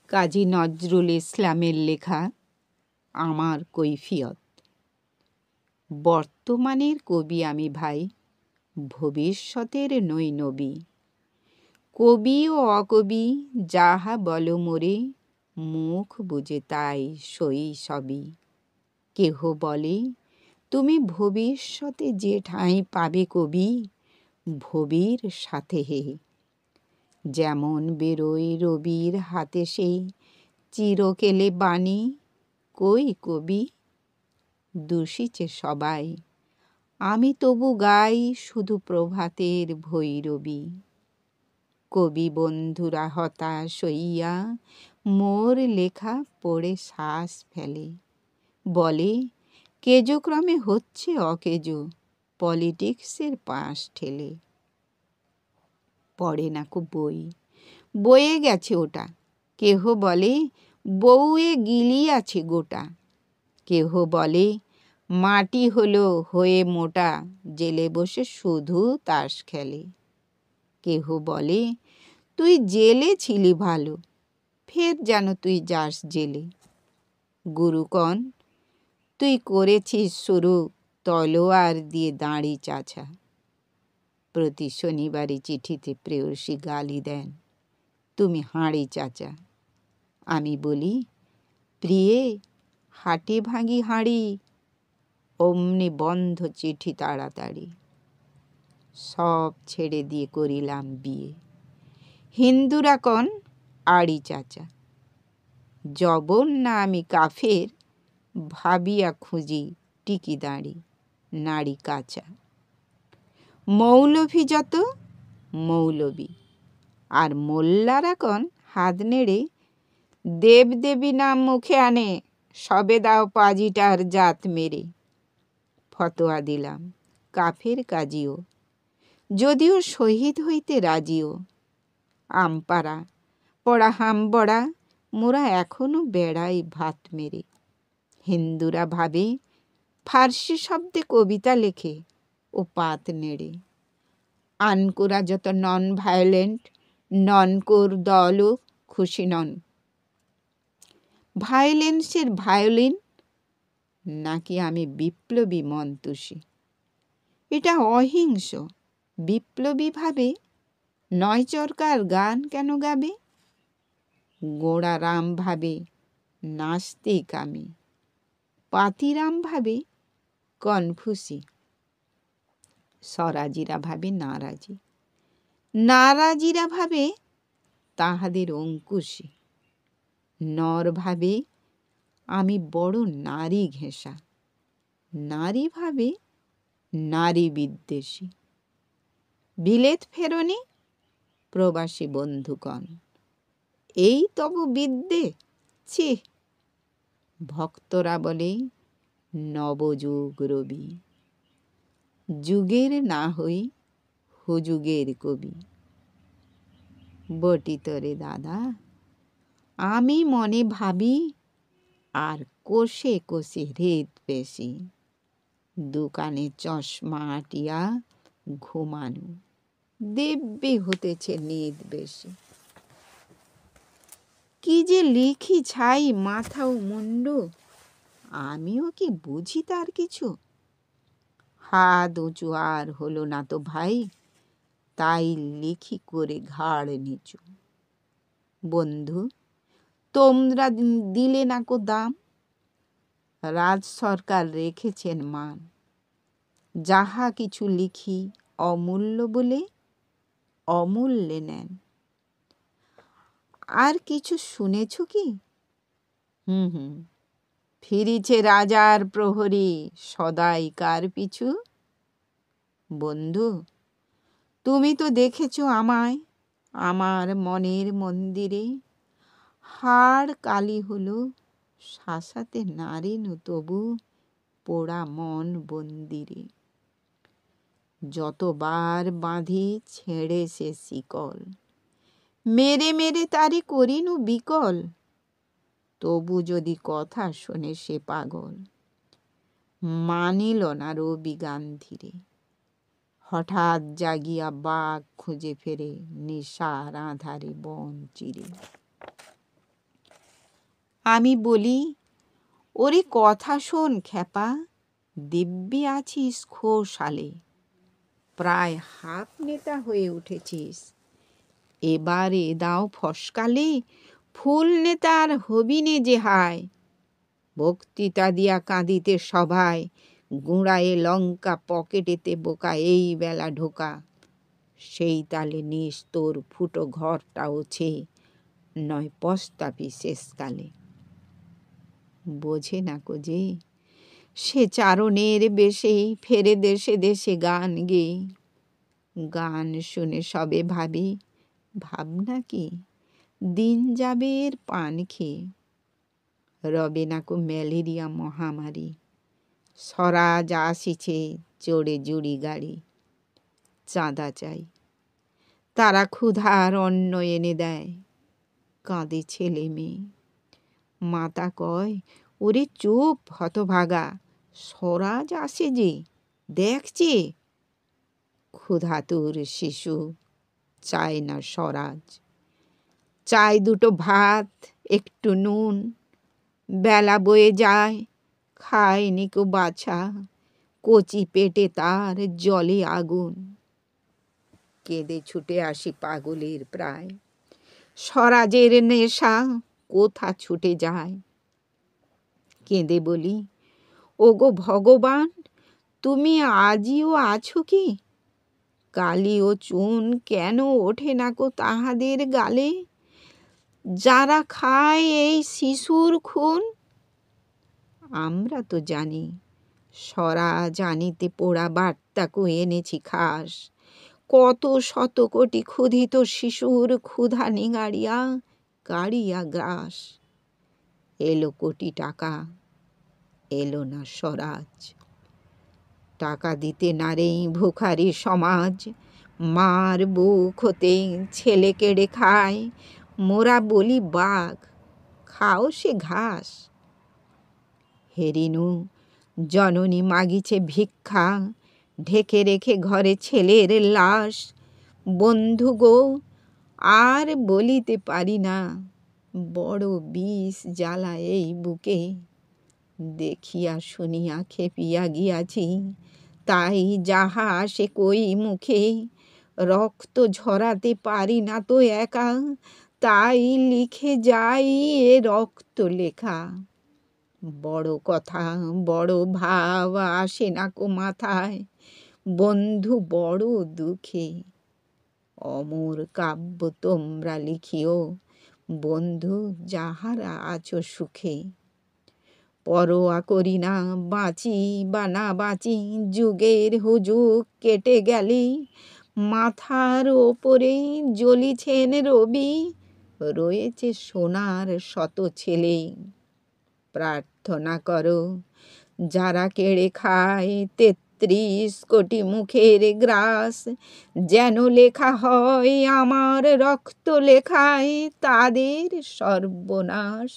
কাজী নজরুল ইসলামের লেখা আমার কৈফিয়ত। বর্তমানের কবি আমি ভাই, ভবিষ্যতের নই নবী। কবি ও অকবি যাহা বলো মোরে, মুখ বুঝে তাই সই সবই। কেহ বলে তুমি ভবিষ্যতে যে ঠাঁই পাবে কবি, ভবির সাথে হে। যেমন বেরোয় রবির হাতে সেই চিরকেলে বাণী, কই কবি দূষিছে সবাই, আমি তবু গাই শুধু প্রভাতের ভৈরবী। কবি বন্ধুরা হতাশ হইয়া মোর লেখা পড়ে শ্বাস ফেলে, বলে কেজক্রমে হচ্ছে অকেজো, পলিটিক্সের পাশ ঠেলে। পড়ে না কো বই, বয়ে গেছে ওটা। কেহ বলে বউয়ে গিলিয়াছে গোটা। কেহ বলে মাটি হলো হয়ে মোটা, জেলে বসে শুধু তাস খেলে। কেহ বলে তুই জেলে ছিলি ভালো, ফের যেন তুই যাস জেলে। গুরুকণ তুই করেছিস শুরু তলোয়ার দিয়ে দাঁড়ি চাছা। প্রতি শনিবারে চিঠিতে প্রেয়সী গালি দেন, তুমি হাঁড়ি চাচা। আমি বলি প্রিয়ে হাটে ভাঙি হাঁড়ি, অমনি বন্ধ চিঠি তাড়াতাড়ি। সব ছেড়ে দিয়ে করিলাম বিয়ে, হিন্দুরা কন আড়ি চাচা। জবন না আমি কাফের, ভাবিয়া খুঁজি টিকি দাঁড়ি নাড়ি কাচা। মৌলভী যত মৌলবী, আর মোল্লারা কন হাত নেড়ে দেবদেবী নাম মুখে আনে, সবে দাও পাজিটার জাত মেরে। ফতোয়া দিলাম কাফের কাজিও, যদিও শহীদ হইতে রাজিও। আমপাড়া পড়া হামবড়া মোরা এখনো বেড়াই ভাত মেরে। হিন্দুরা ভাবে ফার্সি শব্দে কবিতা লেখে ও পাত নেড়ে। আনকোরা যত নন ভায়োলেন্ট, ননকোর দলও খুশি নন। ভায়োলেন্সের ভায়োলিন নাকি আমি বিপ্লবী মন্তুষী। এটা অহিংস, বিপ্লবী ভাবে নয় চরকার গান কেন গাবে। গোড়ারাম ভাবে নাস্তিক আমি, পাতিরাম ভাবে কনফুসি। স্বরাজিরা ভাবে নারাজি, নারাজিরা ভাবে তাহাদের অঙ্কুশী। নর ভাবে আমি বড় নারী ঘেঁষা, নারী ভাবে নারী বিদ্বেষী। বিলেত ফেরনি প্রবাসী বন্ধুগণ, এই তব বিদ্যে ছি। ভক্তরা বলে নবযুগ রবি, যুগের না হই হুযুগের কবি। বটি তরে দাদা আমি মনে ভাবি, আর কোষে কোষে হৃদ পেশি। দোকানে চশমা আটিয়া ঘুমানো, দিব্যি হতেছে নিদ বেশি। কি যে লিখি ছাই মাথা ও মুন্ডু, আমিও কি বুঝি তার কিছু। হাত উঁচু আর হলো না তো ভাই, তাই লিখি করে ঘাড় নিচু। বন্ধু তোমরা দিলে না কো দাম, রাজ সরকার রেখেছেন মান। যাহা কিছু লিখি অমূল্য বলে অমূল্যে নেন। আর কিছু শুনেছ কি? ফিরিছে রাজার প্রহরী সদাই কার পিছু। বন্ধু তুমি তো দেখেছ আমায় আমার মনের মন্দিরে, হাড় কালি হলো শাসাতে নারিনু তবু পোড়া মন বন্দিরে। যতবার বাঁধি ছেড়ে সে শিকল, মেরে মেরে তারি করিনু বিকল। তবু যদি কথা শোনে সে পাগল, মানিল না রবি গান্ধিরে। হঠাৎ জাগিয়া বাঘ খুঁজে ফেরে নিশার আঁধারে বন চিরে। আমি বলি, ওরে কথা শোন খ্যাপা, দিব্যি আছিস খোশালে, প্রায় হাফ নেতা হয়ে উঠেছিস, এবারে দাও ফসকালে ফুল নেতার হবিনে যে হায়। বক্তৃতা দিয়া কাঁদিতে সভায়, গুঁড়ায়ে লঙ্কা পকেটেতে বোকা, এই বেলা ঢোকা, সেই তালে নিস তোর ফুটো ঘরটা ওছে, নয় পস্তাবি শেষকালে। বোঝে না কো যে সে চারণের বেশে ফেরে দেশে দেশে গান গেয়ে, গান শুনে সবে ভাবি, ভাবনা কি দিন যাবে এর পান খেয়ে, রবে না কো ম্যালেরিয়া মহামারী, স্বরাজ আসিছে চড়ে জুড়ি গাড়ি, চাঁদা চাই তারা ক্ষুধার অন্ন এনে দেয়, কাঁদে ছেলে মেয়ে, মাতা কয় ওরে চুপ হতভাগা, স্বরাজ আসে যে দেখছে, ক্ষুধাতুর শিশু চায় না স্বরাজ, চায় দুটো ভাত একটু নুন, বেলা বয়ে যায় খায়নি কো বাছা, কচি পেটে তার জলে আগুন। কেঁদে ছুটে আসি পাগলের প্রায়, স্বরাজের নেশা কোথা ছুটে যায়। কেঁদে বলি, ওগো ভগবান তুমি আজিও আছো কি, কালি ও চুন কেন ওঠে না কো তাহাদের গালে, যারা খায় এই শিশুর খুন। আমরা তো জানি স্বরাজ আনিতে পোড়া বার্তাকু এনেছি খাস, কত শত কোটি ক্ষুধিত শিশুর ক্ষুধা নিঙাড়িয়া কাড়িয়া গ্রাস। এলো কোটি টাকা, এলো না স্বরাজ, টাকা দিতে নারেই ভুখারি সমাজ, মার বুক হতে ছেলে কেড়ে খায়, মোরা বলি বাঘ খাও সে ঘাস। হেরিনু জননী মাগিছে ভিক্ষা, ঢেকে রেখে ঘরে ছেলের লাশ, বন্ধু গো আর বলিতে পারি না, বড় বিষ জ্বালা এই বুকে, দেখিয়া শুনিয়া খেপিয়া গিয়াছি, তাই যাহা আসে কই মুখে, রক্ত ঝরাতে পারি না তো একা, তাই লিখে যাই এ রক্ত লেখা। বড় কথা বড় ভাব আসে না কো মাথায়, বন্ধু বড় দুঃখে, অমর কাব্য তোমরা লিখিও বন্ধু যাহারা আছো সুখে। পরোয়া করি না বাঁচি বা না বাঁচি, যুগের হুজুগ কেটে গেলে, মাথার ওপরে জ্বলিছেন রবি, রয়েছে সোনার শত ছেলে। প্রার্থনা করো যারা কেড়ে খায় ৩৩ কোটি মুখের গ্রাস, যেন লেখা হয় আমার রক্ত লেখায় তাদের সর্বনাশ।